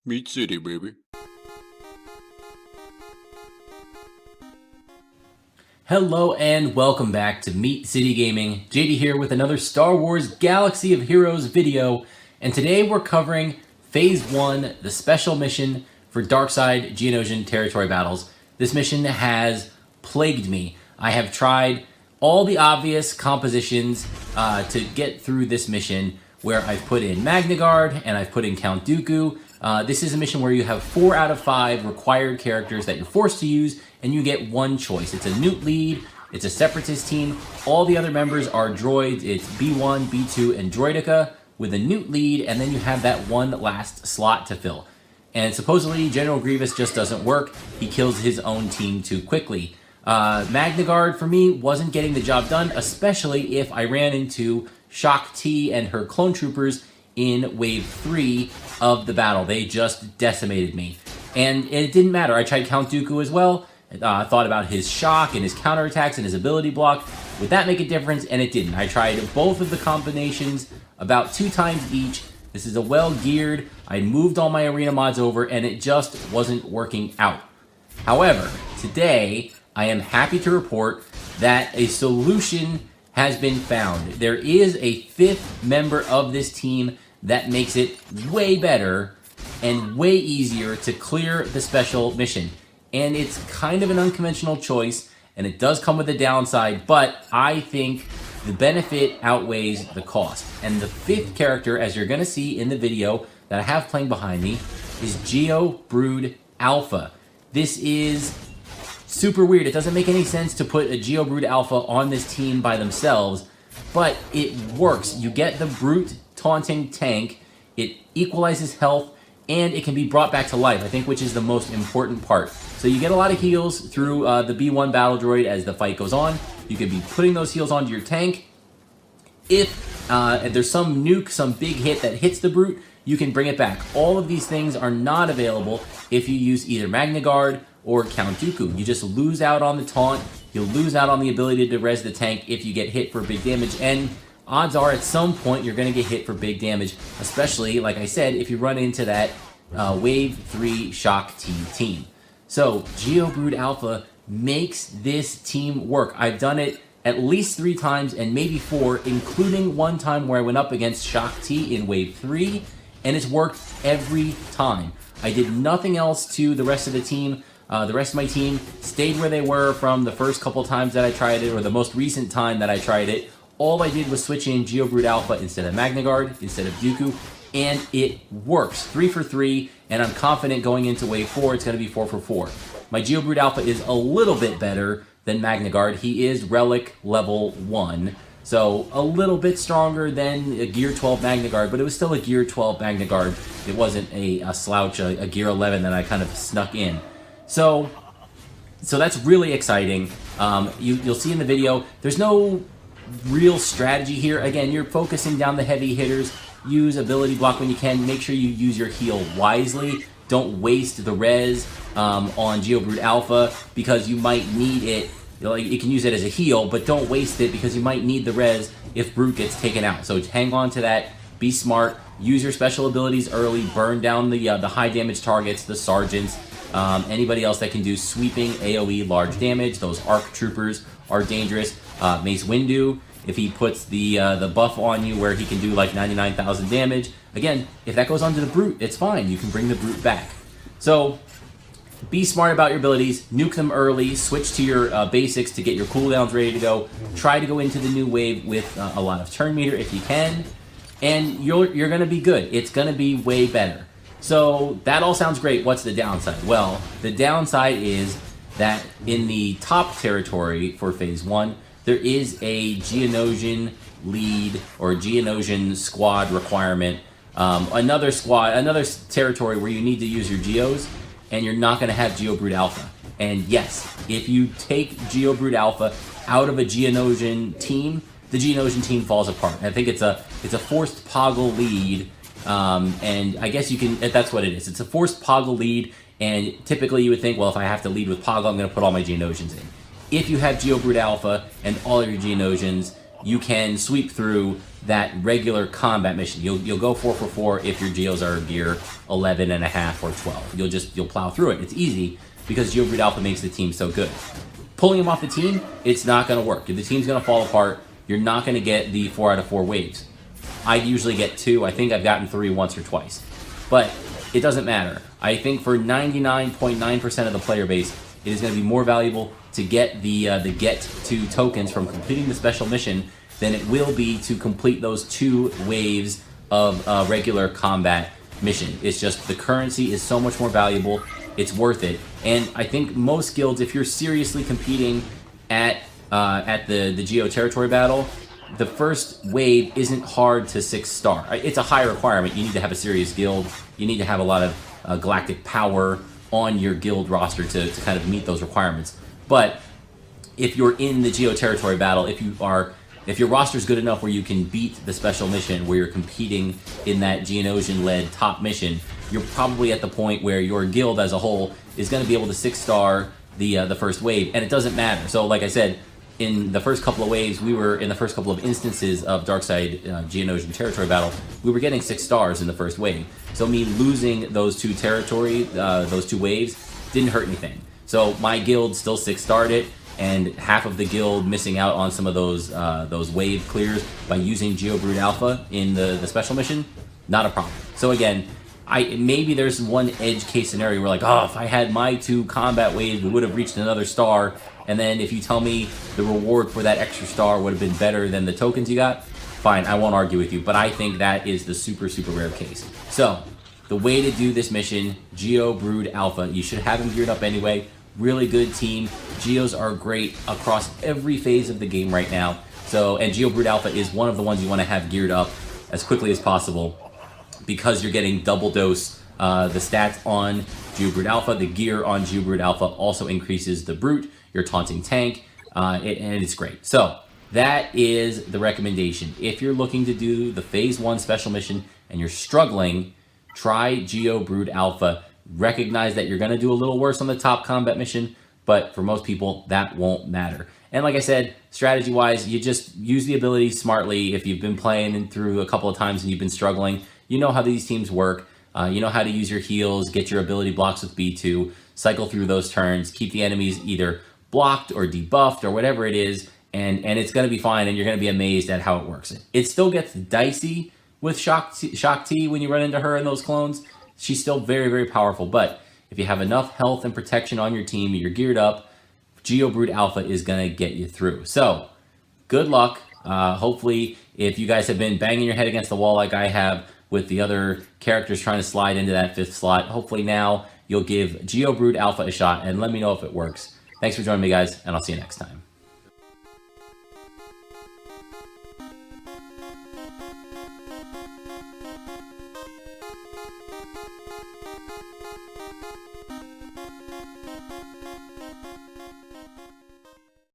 Meat City, baby. Hello and welcome back to Meat City Gaming. JD here with another Star Wars Galaxy of Heroes video, and today we're covering Phase 1, the special mission for Darkside Geonosian territory battles. This mission has plagued me. I have tried all the obvious compositions to get through this mission, where I've put in Magna Guard and I've put in Count Dooku. This is a mission where you have 4 out of 5 required characters that you're forced to use, and you get one choice. It's a Nute lead, it's a Separatist team, all the other members are droids. It's B1, B2, and Droideka with a Nute lead, and then you have that one last slot to fill. And supposedly, General Grievous just doesn't work. He kills his own team too quickly. Magna Guard, for me, wasn't getting the job done, especially if I ran into Shaak Ti and her clone troopers in Wave 3 of the battle. They just decimated me. And it didn't matter. I tried Count Dooku as well. I thought about his shock and his counterattacks and his ability block. Would that make a difference? And it didn't. I tried both of the combinations about 2 times each. This is a well-geared. I moved all my arena mods over, and it just wasn't working out. However, today, I am happy to report that a solution has been found. There is a 5th member of this team that makes it way better and way easier to clear the special mission. And it's kind of an unconventional choice, and it does come with a downside, but I think the benefit outweighs the cost. And the 5th character, as you're gonna see in the video that I have playing behind me, is Geo Brood Alpha. This is super weird. It doesn't make any sense to put a Geo Brood Alpha on this team by themselves, but it works. You get the brute taunting tank, it equalizes health, and it can be brought back to life, I think, which is the most important part. So you get a lot of heals through the B1 battle droid as the fight goes on. You can be putting those heals onto your tank. If there's some nuke, some big hit that hits the brute, you can bring it back. All of these things are not available if you use either Magna Guard or Count Dooku. You just lose out on the taunt, you'll lose out on the ability to res the tank if you get hit for big damage, and odds are at some point you're going to get hit for big damage, especially, like I said, if you run into that Wave 3 Shaak Ti team. So, Geo Brood Alpha makes this team work. I've done it at least 3 times and maybe 4, including one time where I went up against Shaak Ti in Wave 3, and it's worked every time. I did nothing else to the rest of the team. The rest of my team stayed where they were from the first couple times that I tried it, or the most recent time that I tried it. All I did was switch in Geo Brood Alpha instead of Magna Guard, instead of Dooku, and it works. 3 for 3, and I'm confident going into Wave 4, it's going to be 4 for 4. My Geo Brood Alpha is a little bit better than Magna Guard. He is Relic level 1, so a little bit stronger than a Gear 12 Magna Guard, but it was still a Gear 12 Magna Guard. It wasn't a slouch, a Gear 11 that I kind of snuck in. So that's really exciting. You'll see in the video, there's no real strategy here. Again, you're focusing down the heavy hitters. Use ability block when you can. Make sure you use your heal wisely. Don't waste the res on Geo Brood Alpha, because you might need it. You can use it as a heal, but don't waste it because you might need the res if Brute gets taken out. So hang on to that. Be smart. Use your special abilities early. Burn down the high damage targets, the sergeants. Anybody else that can do sweeping AoE large damage. Those ARC troopers are dangerous. Mace Windu, if he puts the buff on you where he can do like 99,000 damage. Again, if that goes onto the Brute, it's fine. You can bring the Brute back. So be smart about your abilities. Nuke them early. Switch to your basics to get your cooldowns ready to go. Try to go into the new wave with a lot of turn meter if you can. And you're going to be good. It's going to be way better. So that all sounds great. What's the downside? Well, the downside is that in the top territory for Phase 1, there is a Geonosian lead or Geonosian squad requirement. Another territory where you need to use your Geos, and you're not going to have Geo Brood Alpha. And yes, if you take Geo Brood Alpha out of a Geonosian team, the Geonosian team falls apart. I think it's a forced Poggle lead. And I guess you can, that's what it is. It's a forced Poggle lead, and typically you would think, well, if I have to lead with Poggle, I'm going to put all my Geonosians in. If you have Geo Brood Alpha and all of your Geonosians, you can sweep through that regular combat mission. You'll go 4 for 4 if your Geos are gear 11 and a half or 12. You'll plow through it. It's easy because Geo Brood Alpha makes the team so good. Pulling him off the team, it's not going to work. The team's going to fall apart. You're not going to get the 4 out of 4 waves. I usually get 2. I think I've gotten 3 once or twice. But it doesn't matter. I think for 99.9% of the player base, it is going to be more valuable to get the get to tokens from completing the special mission than it will be to complete those 2 waves of regular combat mission. It's just the currency is so much more valuable. It's worth it. And I think most guilds, if you're seriously competing at the Geo territory battle, the first wave isn't hard to 6-star. It's a high requirement. You need to have a serious guild. You need to have a lot of galactic power on your guild roster to kind of meet those requirements. But if you're in the Geo territory battle, if your roster is good enough where you can beat the special mission, where you're competing in that Geonosian-led top mission, you're probably at the point where your guild as a whole is going to be able to 6-star the first wave, and it doesn't matter. So, like I said, in the first couple of waves, we were in the first couple of instances of Darkside Geonosian territory battle, we were getting 6 stars in the first wave. So me losing those 2 those 2 waves didn't hurt anything. So my guild still 6-starred it, and half of the guild missing out on some of those wave clears by using Geo Brood Alpha in the special mission, not a problem. So again, maybe there's one edge case scenario where like, oh, if I had my 2 combat waves, we would have reached another star. And then if you tell me the reward for that extra star would have been better than the tokens you got, fine, I won't argue with you. But I think that is the super, super rare case. So the way to do this mission, Geo Brood Alpha, you should have him geared up anyway. Really good team. Geos are great across every phase of the game right now. So, and Geo Brood Alpha is one of the ones you want to have geared up as quickly as possible because you're getting double dose. The stats on Geo Brood Alpha, the gear on Geo Brood Alpha also increases the Brute, your taunting tank, and it's great. So that is the recommendation. If you're looking to do the Phase 1 special mission and you're struggling, try Geo Brood Alpha. Recognize that you're going to do a little worse on the top combat mission, but for most people, that won't matter. And like I said, strategy-wise, you just use the ability smartly. If you've been playing through a couple of times and you've been struggling, you know how these teams work. You know how to use your heals, get your ability blocks with B2, cycle through those turns, keep the enemies either blocked or debuffed or whatever it is, and it's going to be fine, and you're going to be amazed at how it works. It still gets dicey with Shaak Ti when you run into her and those clones. She's still very, very powerful, but if you have enough health and protection on your team, you're geared up, Geo Brood Alpha is going to get you through. So, good luck. Hopefully, if you guys have been banging your head against the wall like I have with the other characters trying to slide into that 5th slot, hopefully now you'll give Geo Brood Alpha a shot and let me know if it works. Thanks for joining me, guys, and I'll see you next time.